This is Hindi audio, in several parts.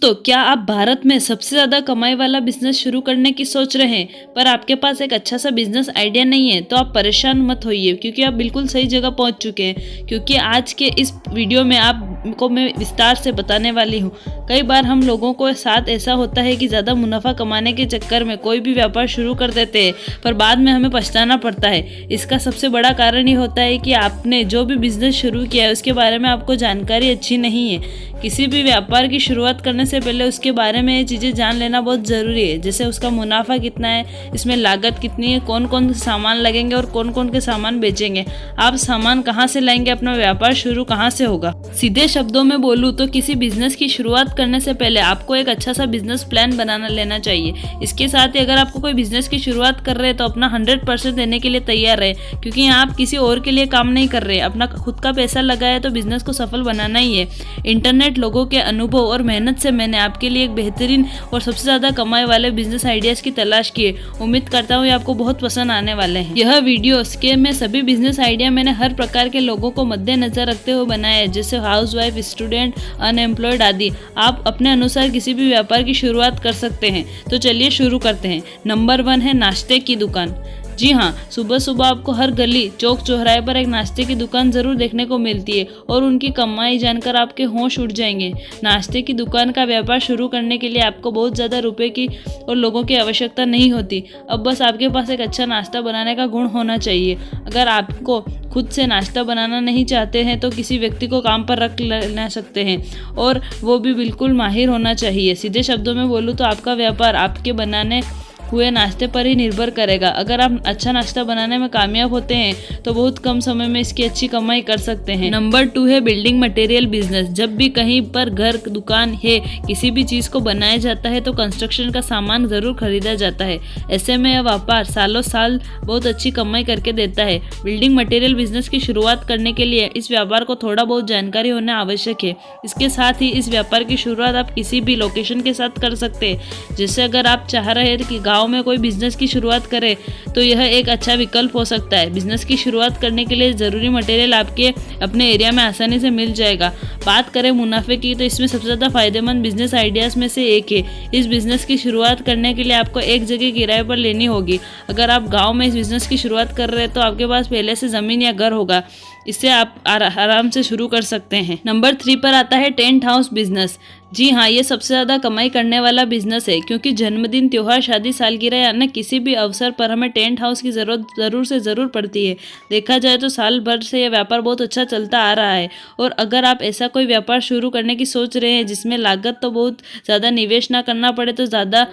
दोस्तों, क्या आप भारत में सबसे ज़्यादा कमाई वाला बिजनेस शुरू करने की सोच रहे हैं पर आपके पास एक अच्छा सा बिजनेस आइडिया नहीं है? तो आप परेशान मत होइए, क्योंकि आप बिल्कुल सही जगह पहुंच चुके हैं। क्योंकि आज के इस वीडियो में आपको मैं विस्तार से बताने वाली हूं। कई बार हम लोगों को साथ ऐसा होता है कि ज़्यादा मुनाफा कमाने के चक्कर में कोई भी व्यापार शुरू कर देते हैं, पर बाद में हमें पछताना पड़ता है। इसका सबसे बड़ा कारण ये होता है कि आपने जो भी बिजनेस शुरू किया है उसके बारे में आपको जानकारी अच्छी नहीं है। किसी भी व्यापार की शुरुआत करने से पहले उसके बारे में ये चीज़ें जान लेना बहुत ज़रूरी है। जैसे उसका मुनाफा कितना है, इसमें लागत कितनी है, कौन कौन से सामान लगेंगे और कौन कौन के सामान बेचेंगे, आप सामान कहाँ से लाएंगे, अपना व्यापार शुरू कहाँ से होगा। सीधे शब्दों में बोलूँ तो किसी बिजनेस की शुरुआत करने से पहले आपको एक अच्छा सा बिजनेस प्लान बनाना लेना चाहिए। इसके साथ ही अगर आपको कोई बिजनेस की शुरुआत कर रहे हैं तो अपना 100% देने के लिए तैयार रहे, क्योंकि यहाँ आप किसी और के लिए काम नहीं कर रहे, अपना खुद का पैसा लगाया तो बिजनेस को सफल बनाना ही है। इंटरनेट लोगों के अनुभव और मेहनत से मैंने आपके लिए एक बेहतरीन और सबसे ज्यादा कमाई वाले बिजनेस आइडियाज की तलाश की है। उम्मीद करता हूँ ये आपको बहुत पसंद आने वाले हैं। यह वीडियो के में सभी बिजनेस आइडिया मैंने हर प्रकार के लोगों को मद्देनजर रखते हुए बनाया है, जैसे हाउसवाइफ, स्टूडेंट, अनएम्प्लॉयड आदि। आप अपने अनुसार किसी भी व्यापार की शुरुआत कर सकते हैं। तो चलिए शुरू करते हैं। नंबर 1 है नाश्ते की दुकान। जी हाँ, सुबह सुबह आपको हर गली, चौक, चौराहे पर एक नाश्ते की दुकान जरूर देखने को मिलती है और उनकी कमाई जानकर आपके होश उड़ जाएंगे। नाश्ते की दुकान का व्यापार शुरू करने के लिए आपको बहुत ज़्यादा रुपए की और लोगों की आवश्यकता नहीं होती। अब बस आपके पास एक अच्छा नाश्ता बनाने का गुण होना चाहिए। अगर आपको खुद से नाश्ता बनाना नहीं चाहते हैं तो किसी व्यक्ति को काम पर रख लेना सकते हैं, और वो भी बिल्कुल माहिर होना चाहिए। सीधे शब्दों में बोलूँ तो आपका व्यापार आपके बनाने हुए नाश्ते पर ही निर्भर करेगा। अगर आप अच्छा नाश्ता बनाने में कामयाब होते हैं तो बहुत कम समय में इसकी अच्छी कमाई कर सकते हैं। नंबर 2 है बिल्डिंग मटेरियल बिजनेस। जब भी कहीं पर घर, दुकान है, किसी भी चीज को बनाया जाता है तो कंस्ट्रक्शन का सामान जरूर खरीदा जाता है। ऐसे में यह व्यापार सालों साल बहुत अच्छी कमाई करके देता है। बिल्डिंग मटेरियल बिजनेस की शुरुआत करने के लिए इस व्यापार को थोड़ा बहुत जानकारी होना आवश्यक है। इसके साथ ही इस व्यापार की शुरुआत आप किसी भी लोकेशन के साथ कर सकते हैं। जैसे अगर आप चाह रहे हैं कि गाँव में कोई बिजनेस की शुरुआत करे तो यह एक अच्छा विकल्प हो सकता है। बिजनेस की शुरुआत करने के लिए जरूरी मटेरियल आपके अपने एरिया में आसानी से मिल जाएगा। बात करें मुनाफे की तो इसमें सबसे ज़्यादा फायदेमंद बिजनेस आइडियाज में से एक है। इस बिजनेस की शुरुआत करने के लिए आपको एक जगह किराए पर लेनी होगी। अगर आप गाँव में इस बिजनेस की शुरुआत कर रहे हैं तो आपके पास पहले से ज़मीन या घर होगा, इससे आप आराम से शुरू कर सकते हैं। नंबर 3 पर आता है टेंट हाउस बिजनेस। जी हाँ, ये सबसे ज़्यादा कमाई करने वाला बिजनेस है, क्योंकि जन्मदिन, त्योहार, शादी, सालगिरह या अन्य किसी भी अवसर पर हमें टेंट हाउस की ज़रूरत ज़रूर से ज़रूर पड़ती है। देखा जाए तो साल भर से यह व्यापार बहुत अच्छा चलता आ रहा है। और अगर आप ऐसा कोई व्यापार शुरू करने की सोच रहे हैं जिसमें लागत तो बहुत ज़्यादा निवेश ना करना पड़े तो ज़्यादा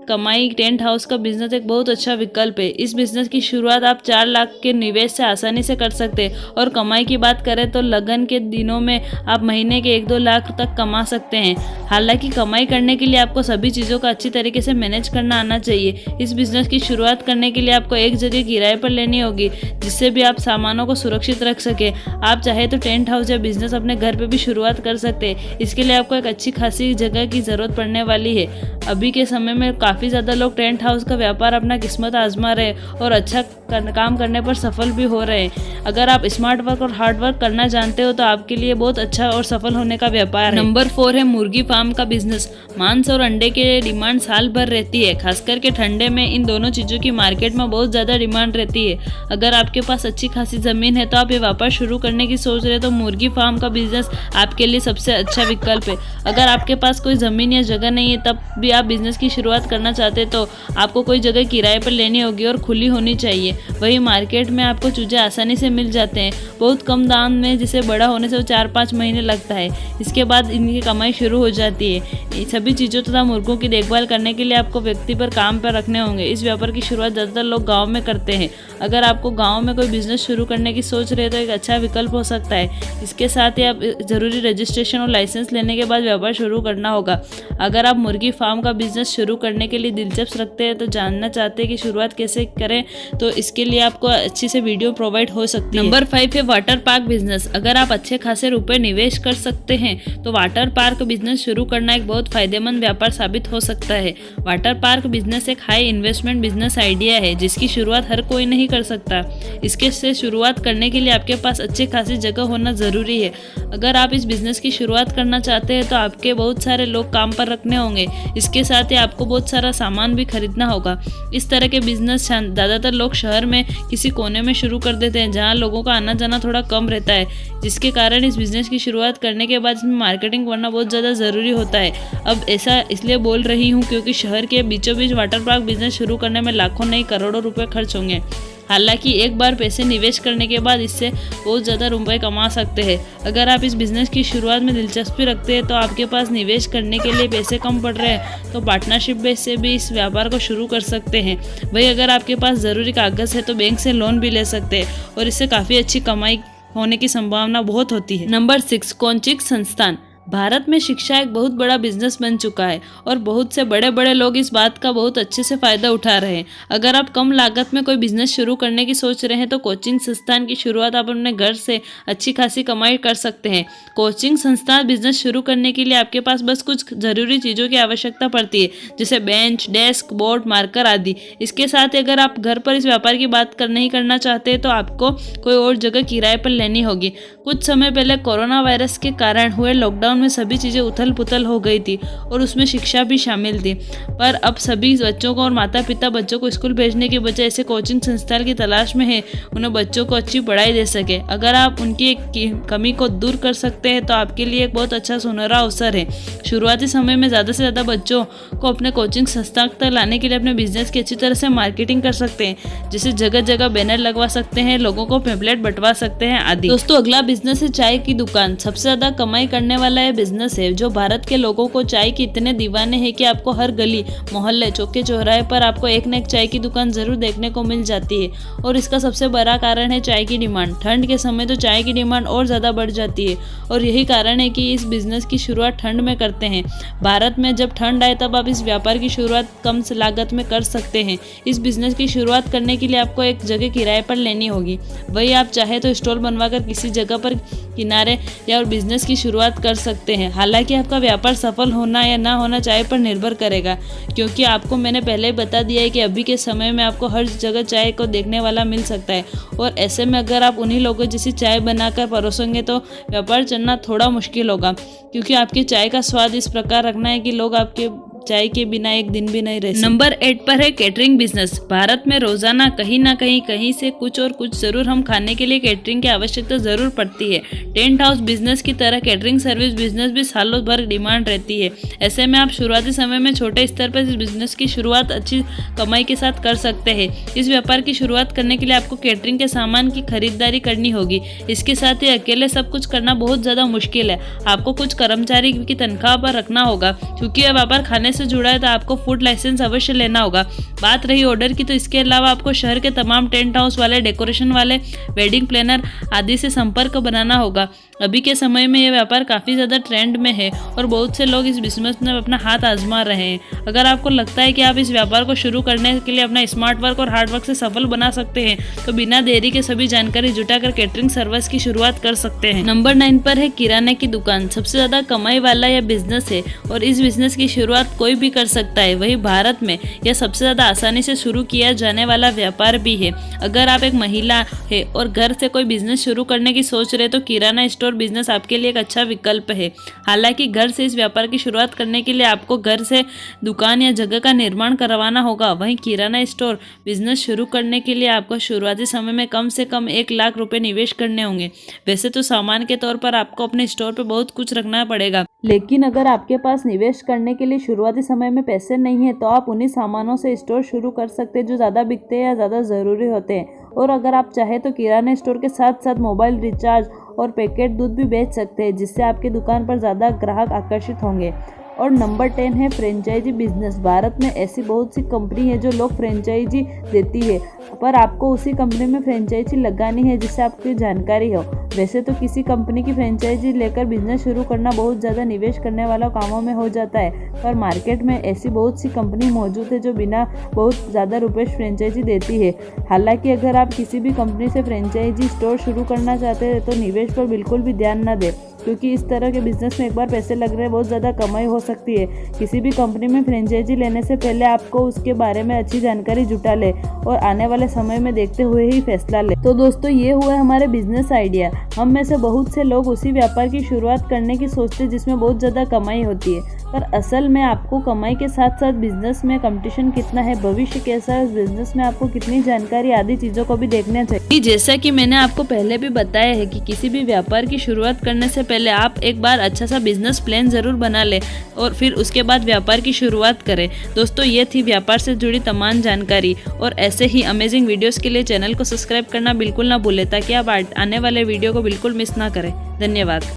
कमाई, टेंट हाउस का बिजनेस एक बहुत अच्छा विकल्प है। इस बिजनेस की शुरुआत आप 4 लाख के निवेश से आसानी से कर सकते हैं, और कमाई की बात करें तो लगन के दिनों में आप महीने के 1-2 लाख तक कमा सकते हैं। हालांकि कमाई करने के लिए आपको सभी चीज़ों का अच्छी तरीके से मैनेज करना आना चाहिए। इस बिजनेस की शुरुआत करने के लिए आपको एक जगह किराए पर लेनी होगी, जिससे भी आप सामानों को सुरक्षित रख सके। आप चाहे तो टेंट हाउस या बिजनेस अपने घर पर भी शुरुआत कर सकते हैं। इसके लिए आपको एक अच्छी खासी जगह की ज़रूरत पड़ने वाली है। अभी के समय में काफ़ी ज़्यादा लोग टेंट हाउस का व्यापार अपना किस्मत आजमा रहे और अच्छा काम करने पर सफल भी हो रहे हैं। अगर आप स्मार्ट वर्क और हार्ड वर्क करना जानते हो तो आपके लिए बहुत अच्छा और सफल होने का व्यापार है। नंबर 4 है मुर्गी फार्म का बिजनेस। मांस और अंडे के डिमांड साल भर रहती है, खासकर के ठंडे में इन दोनों चीज़ों की मार्केट में बहुत ज़्यादा डिमांड रहती है। अगर आपके पास अच्छी खासी ज़मीन है तो आप ये व्यापार शुरू करने की सोच रहे हैं तो मुर्गी फार्म का बिजनेस आपके लिए सबसे अच्छा विकल्प है। अगर आपके पास कोई ज़मीन या जगह नहीं है तब भी आप बिजनेस की शुरुआत करना चाहते हैं तो आपको कोई जगह किराए पर लेनी होगी और खुली होनी चाहिए। वही मार्केट में आपको चूजे आसानी से मिल जाते हैं, बहुत कम दाम में, जिसे बड़ा होने से 4-5 महीने लगता है। इसके बाद इनकी कमाई शुरू हो जाती है। सभी चीज़ों तथा मुर्गों की देखभाल करने के लिए आपको व्यक्ति पर काम पर रखने होंगे। इस व्यापार की शुरुआत ज़्यादातर लोग गाँव में करते हैं। अगर आपको गाँव में कोई बिजनेस शुरू करने की सोच रहे तो एक अच्छा विकल्प हो सकता है। इसके साथ ही आप जरूरी रजिस्ट्रेशन और लाइसेंस लेने के बाद व्यापार शुरू करना होगा। अगर आप मुर्गी फार्म का बिजनेस शुरू करने के लिए दिलचस्प रखते हैं तो जानना चाहते हैं कि शुरुआत कैसे करें, तो इसके लिए आपको अच्छी से वीडियो प्रोवाइड हो सकती है। नंबर 5 है वाटर पार्क बिजनेस। अगर आप अच्छे खासे रुपए निवेश कर सकते हैं तो वाटर पार्क बिजनेस शुरू करना एक बहुत फायदेमंद व्यापार साबित हो सकता है। वाटर पार्क बिजनेस एक हाई इन्वेस्टमेंट बिजनेस आइडिया है जिसकी शुरुआत हर कोई नहीं कर सकता। इसके से शुरुआत करने के लिए आपके पास अच्छी खासी जगह होना ज़रूरी है। अगर आप इस बिज़नेस की शुरुआत करना चाहते हैं तो आपके बहुत सारे लोग काम पर रखने होंगे। इसके साथ ही आपको बहुत सारा सामान भी खरीदना होगा। इस तरह के बिजनेस ज़्यादातर लोग शहर में किसी कोने में शुरू कर देते हैं जहाँ लोगों का आना जाना थोड़ा कम रहता है, जिसके कारण इस बिज़नेस की शुरुआत करने के बाद इसमें मार्केटिंग करना बहुत ज़्यादा ज़रूरी होता है। अब ऐसा इसलिए बोल रही हूँ क्योंकि शहर के बीचों बीच वाटर पार्क बिजनेस शुरू करने में लाखों नहीं करोड़ों रुपए खर्च होंगे। हालांकि एक बार पैसे निवेश करने के बाद इससे बहुत ज़्यादा रुपए कमा सकते हैं। अगर आप इस बिज़नेस की शुरुआत में दिलचस्पी रखते हैं तो आपके पास निवेश करने के लिए पैसे कम पड़ रहे हैं तो पार्टनरशिप बेस से भी इस व्यापार को शुरू कर सकते हैं। वही अगर आपके पास ज़रूरी कागज़ है तो बैंक से लोन भी ले सकते हैं और इससे काफ़ी अच्छी कमाई होने की संभावना बहुत होती है। नंबर 6, कोचिंग संस्थान। भारत में शिक्षा एक बहुत बड़ा बिजनेस बन चुका है और बहुत से बड़े बड़े लोग इस बात का बहुत अच्छे से फ़ायदा उठा रहे हैं। अगर आप कम लागत में कोई बिजनेस शुरू करने की सोच रहे हैं तो कोचिंग संस्थान की शुरुआत आप अपने घर से अच्छी खासी कमाई कर सकते हैं। कोचिंग संस्थान बिजनेस शुरू करने के लिए आपके पास बस कुछ ज़रूरी चीज़ों की आवश्यकता पड़ती है, जैसे बेंच, डेस्क, बोर्ड, मार्कर आदि। इसके साथ अगर आप घर पर इस व्यापार की बात नहीं करना चाहते तो आपको कोई और जगह किराए पर लेनी होगी। कुछ समय पहले कोरोना वायरस के कारण हुए लॉकडाउन में सभी चीज़ें उथल पुथल हो गई थी और उसमें शिक्षा भी शामिल थी। पर अब सभी बच्चों को और माता पिता बच्चों को स्कूल भेजने के बजाय ऐसे कोचिंग संस्थान की तलाश में है उन्हें बच्चों को अच्छी पढ़ाई दे सके। अगर आप उनकी एक कमी को दूर कर सकते हैं तो आपके लिए एक बहुत अच्छा सुनहरा अवसर है। शुरुआती समय में ज़्यादा से ज़्यादा बच्चों को अपने कोचिंग संस्थान तक लाने के लिए अपने बिजनेस की अच्छी तरह से मार्केटिंग कर सकते हैं, जैसे जगह जगह बैनर लगवा सकते हैं, लोगों को पैम्पलेट बंटवा सकते हैं आदि। दोस्तों, अगला बिजनेस है चाय की दुकान। सबसे ज़्यादा कमाई करने वाला यह बिजनेस है जो भारत के लोगों को चाय के इतने दीवाने हैं कि आपको हर गली, मोहल्ले, चौके चौराहे पर आपको एक न एक चाय की दुकान जरूर देखने को मिल जाती है। और इसका सबसे बड़ा कारण है चाय की डिमांड। ठंड के समय तो चाय की डिमांड और ज़्यादा बढ़ जाती है और यही कारण है कि इस बिज़नेस की शुरुआत ठंड में करते हैं। भारत में जब ठंड आए तब आप इस व्यापार की शुरुआत कम लागत में कर सकते हैं। इस बिज़नेस की शुरुआत करने के लिए आपको एक जगह किराए पर लेनी होगी। वही आप चाहे तो स्टॉल बनवाकर किसी जगह पर किनारे या और बिजनेस की शुरुआत कर सकते हैं। हालांकि आपका व्यापार सफल होना या ना होना चाय पर निर्भर करेगा, क्योंकि आपको मैंने पहले ही बता दिया है कि अभी के समय में आपको हर जगह चाय को देखने वाला मिल सकता है और ऐसे में अगर आप उन्हीं लोगों जैसी चाय बनाकर परोसेंगे तो व्यापार चलना थोड़ा मुश्किल होगा, क्योंकि आपकी चाय का स्वाद इस प्रकार रखना है कि लोग आपके चाय के बिना एक दिन भी नहीं रह सकते। नंबर 8 पर है कैटरिंग बिजनेस। भारत में रोजाना कहीं ना कहीं से कुछ और कुछ जरूर हम खाने के लिए कैटरिंग की आवश्यकता जरूर पड़ती है। टेंट हाउस बिजनेस की तरह कैटरिंग सर्विस बिजनेस भी सालों भर डिमांड रहती है। ऐसे में आप शुरुआती समय में छोटे स्तर पर इस बिजनेस की शुरुआत अच्छी कमाई के साथ कर सकते हैं। इस व्यापार की शुरुआत करने के लिए आपको कैटरिंग के सामान की खरीदारी करनी होगी। इसके साथ ही अकेले सब कुछ करना बहुत ज्यादा मुश्किल है। आपको कुछ कर्मचारी की तनख्वाह पर रखना होगा। क्योंकि यह व्यापार खाने से जुड़ा है तो आपको फूड लाइसेंस अवश्य लेना होगा। बात रही ऑर्डर की, तो इसके अलावा आपको शहर के तमाम टेंट हाउस वाले, डेकोरेशन वाले, वेडिंग प्लानर आदि से संपर्क बनाना होगा। अभी के समय में यह व्यापार काफ़ी ज़्यादा ट्रेंड में है और बहुत से लोग इस बिजनेस में अपना हाथ आजमा रहे हैं। अगर आपको लगता है कि आप इस व्यापार को शुरू करने के लिए अपना स्मार्ट वर्क और हार्ड वर्क से सफल बना सकते हैं तो बिना देरी के सभी जानकारी जुटाकर कैटरिंग सर्विस की शुरुआत कर सकते हैं। नंबर 9 पर है किराने की दुकान। सबसे ज़्यादा कमाई वाला यह बिजनेस है और इस बिजनेस की शुरुआत कोई भी कर सकता है। वही भारत में यह सबसे ज़्यादा आसानी से शुरू किया जाने वाला व्यापार भी है। अगर आप एक महिला है और घर से कोई बिजनेस शुरू करने की सोच रहे तो किराना स्टोर बिजनेस आपके लिए एक अच्छा विकल्प है। हालांकि घर से इस व्यापार की शुरुआत करने के लिए आपको घर से दुकान या जगह का निर्माण करवाना होगा। वहीं किराना स्टोर बिजनेस शुरू करने के लिए आपको शुरुआती समय में कम से कम 1 लाख रुपए निवेश करने होंगे। वैसे तो सामान के तौर पर आपको अपने स्टोर पर बहुत कुछ रखना पड़ेगा, लेकिन अगर आपके पास निवेश करने के लिए शुरुआती समय में पैसे नहीं है तो आप उन्हीं सामानों से स्टोर शुरू कर सकते हैं जो ज़्यादा बिकते हैं या ज़्यादा ज़रूरी होते हैं। और अगर आप चाहे तो किराना स्टोर के साथ साथ मोबाइल रिचार्ज और पैकेट दूध भी बेच सकते हैं, जिससे आपकी दुकान पर ज़्यादा ग्राहक आकर्षित होंगे। और नंबर 10 है फ्रेंचाइजी बिजनेस। भारत में ऐसी बहुत सी कंपनी है जो लोग फ्रेंचाइजी देती है, पर आपको उसी कंपनी में फ्रेंचाइजी लगानी है जिससे आपकी जानकारी हो। वैसे तो किसी कंपनी की फ्रेंचाइजी लेकर बिजनेस शुरू करना बहुत ज़्यादा निवेश करने वाला कामों में हो जाता है, पर मार्केट में ऐसी बहुत सी कंपनी मौजूद है जो बिना बहुत ज़्यादा रुपये फ्रेंचाइजी देती है। हालांकि अगर आप किसी भी कंपनी से फ्रेंचाइजी स्टोर शुरू करना चाहते हैं तो निवेश पर बिल्कुल भी ध्यान न दें, क्योंकि इस तरह के बिजनेस में एक बार पैसे लग रहे हैं बहुत ज़्यादा कमाई हो सकती है। किसी भी कंपनी में फ्रेंचाइजी लेने से पहले आपको उसके बारे में अच्छी जानकारी जुटा ले और आने वाले समय में देखते हुए ही फैसला ले। तो दोस्तों ये हुआ हमारे बिजनेस आइडिया। हम में से बहुत से लोग उसी व्यापार की शुरुआत करने की सोचते जिसमें बहुत ज़्यादा कमाई होती है, पर असल में आपको कमाई के साथ साथ बिजनेस में कंपटीशन कितना है, भविष्य कैसा है, उस बिजनेस में आपको कितनी जानकारी आदि चीज़ों को भी देखना चाहिए। जैसा कि मैंने आपको पहले भी बताया है कि किसी भी व्यापार की शुरुआत करने से पहले आप एक बार अच्छा सा बिजनेस प्लान ज़रूर बना लें और फिर उसके बाद व्यापार की शुरुआत करें। दोस्तों ये थी व्यापार से जुड़ी तमाम जानकारी, और ऐसे ही अमेजिंग वीडियोस के लिए चैनल को सब्सक्राइब करना बिल्कुल ना भूलें ताकि आप आने वाले वीडियो को बिल्कुल मिस ना करें। धन्यवाद।